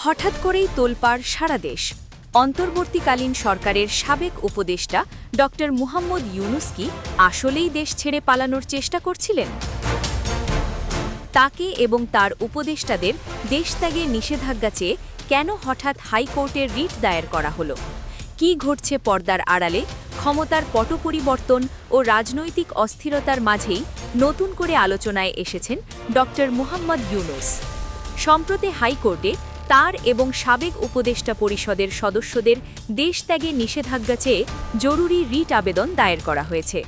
হঠাৎ করেই তোলপাড় সারা দেশ। অন্তর্বর্তীকালীন সরকারের সাবেক উপদেষ্টা ডক্টর মুহাম্মদ ইউনুস কি আসলেই দেশ ছেড়ে পালানোর চেষ্টা করছিলেন? তাকে এবং তার উপদেষ্টাদের দেশত্যাগে নিষেধাজ্ঞা চেয়ে কেন হঠাৎ হাইকোর্টের রিট দায়ের করা হলো? কি ঘটছে পর্দার আড়ালে? ক্ষমতার পট পরিবর্তন ও রাজনৈতিক অস্থিরতার মাঝেই নতুন করে আলোচনায় এসেছেন ডক্টর মুহাম্মদ ইউনুস। সম্প্রতি হাইকোর্টে তার এবং সাবেক উপদেষ্টা পরিষদের সদস্যদের দেশত্যাগে নিষেধাজ্ঞা চেয়ে জরুরি রিট আবেদন দায়ের করা হয়েছে।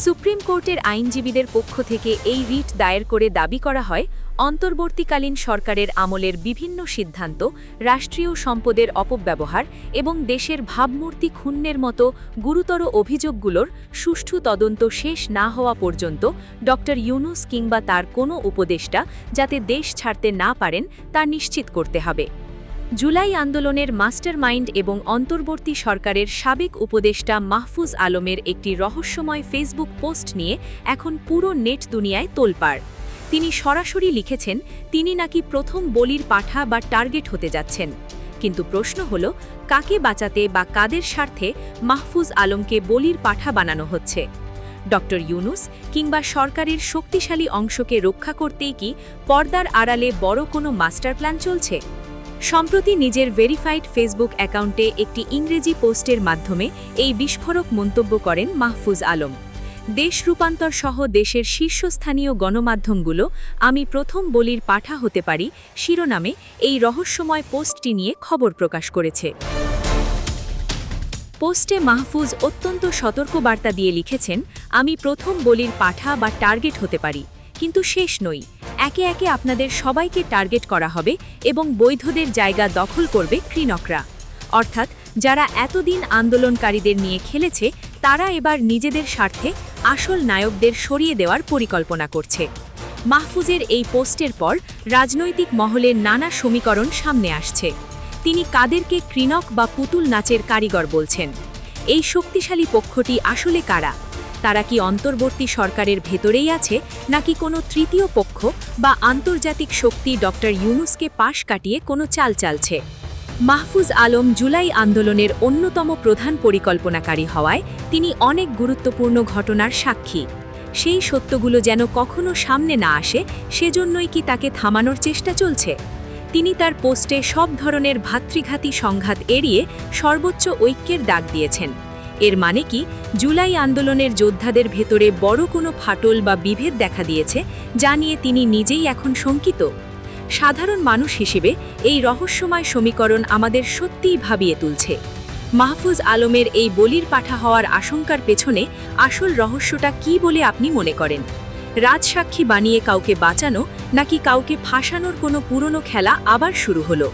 সুপ্রিম কোর্টের আইনজীবীদের পক্ষ থেকে এই রিট দায়ের করে দাবি করা হয়, অন্তর্বর্তীকালীন সরকারের আমলের বিভিন্ন সিদ্ধান্ত, রাষ্ট্রীয় সম্পদের অপব্যবহার এবং দেশের ভাবমূর্তি ক্ষুণ্ণের মতো গুরুতর অভিযোগগুলোর সুষ্ঠু তদন্ত শেষ না হওয়া পর্যন্ত ডক্টর ইউনুস কিংবা তার কোনো উপদেষ্টা যাতে দেশ ছাড়তে না পারেন তা নিশ্চিত করতে হবে। জুলাই আন্দোলনের মাস্টারমাইন্ড এবং অন্তর্বর্তী সরকারের সাবেক উপদেষ্টা মাহফুজ আলমের একটি রহস্যময় ফেসবুক পোস্ট নিয়ে এখন পুরো নেট দুনিয়ায় তোলপাড়। তিনি সরাসরি লিখেছেন তিনি নাকি প্রথম বলির পাঠা বা টার্গেট হতে যাচ্ছেন। কিন্তু প্রশ্ন হল, কাকে বাঁচাতে বা কাদের স্বার্থে মাহফুজ আলমকে বলির পাঠা বানানো হচ্ছে? ডক্টর ইউনুস কিংবা সরকারের শক্তিশালী অংশকে রক্ষা করতেই কি পর্দার আড়ালে বড় কোনো মাস্টার প্ল্যান চলছে? সম্প্রতি নিজের ভেরিফাইড ফেসবুক অ্যাকাউন্টে একটি ইংরেজি পোস্টের মাধ্যমে এই বিস্ফোরক মন্তব্য করেন মাহফুজ আলম। দেশ রূপান্তর সহ দেশের শীর্ষস্থানীয় গণমাধ্যমগুলো আমি প্রথম বলির পাঠা হতে পারি শিরোনামে এই রহস্যময় পোস্টটি নিয়ে খবর প্রকাশ করেছে। পোস্টে মাহফুজ অত্যন্ত সতর্ক বার্তা দিয়ে লিখেছেন, আমি প্রথম বলির পাঠা বা টার্গেট হতে পারি, কিন্তু শেষ নই। একে একে আপনাদের সবাইকে টার্গেট করা হবে এবং বৈধদের জায়গা দখল করবে কৃণকরা। অর্থাৎ যারা এতদিন আন্দোলনকারীদের নিয়ে খেলেছে তারা এবার নিজেদের স্বার্থে আসল নায়কদের সরিয়ে দেওয়ার পরিকল্পনা করছে। মাহফুজের এই পোস্টের পর রাজনৈতিক মহলের নানা সমীকরণ সামনে আসছে। তিনি কাদেরকে কৃণক বা পুতুল নাচের কারিগর বলছেন? এই শক্তিশালী পক্ষটি আসলে কারা? তারা কি অন্তর্বর্তী সরকারের ভেতরেই আছে, নাকি কোনো তৃতীয় পক্ষ বা আন্তর্জাতিক শক্তি ডক্টর ইউনুসকে পাশ কাটিয়ে কোনো চাল চালছে? মাহফুজ আলম জুলাই আন্দোলনের অন্যতম প্রধান পরিকল্পনাকারী হওয়ায় তিনি অনেক গুরুত্বপূর্ণ ঘটনার সাক্ষী। সেই সত্যগুলো যেন কখনো সামনে না আসে, সেজন্যই কি তাকে থামানোর চেষ্টা চলছে? তিনি তার পোস্টে সব ধরনের ভ্রাতৃঘাতী সংঘাত এড়িয়ে সর্বোচ্চ ঐক্যের ডাক দিয়েছেন। এর মানে কি জুলাই আন্দোলনের যোদ্ধাদের ভেতরে বড় কোনো ফাটল বা বিভেদ দেখা দিয়েছে, যা নিয়ে তিনি নিজেই এখন শঙ্কিত? সাধারণ মানুষ হিসেবে এই রহস্যময় সমীকরণ আমাদের সত্যিই ভাবিয়ে তুলছে। মাহফুজ আলমের এই বলির পাঠা হওয়ার আশঙ্কার পেছনে আসল রহস্যটা কী বলে আপনি মনে করেন? রাজসাক্ষী বানিয়ে কাউকে বাঁচানো, নাকি কাউকে ফাঁসানোর কোনো পুরনো খেলা আবার শুরু হলো?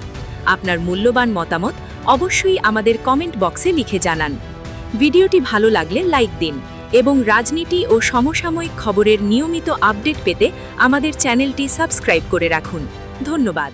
আপনার মূল্যবান মতামত অবশ্যই আমাদের কমেন্ট বক্সে লিখে জানান। ভিডিওটি ভালো লাগলে লাইক দিন এবং রাজনীতি ও সমসাময়িক খবরের নিয়মিত আপডেট পেতে আমাদের চ্যানেলটি সাবস্ক্রাইব করে রাখুন। ধন্যবাদ।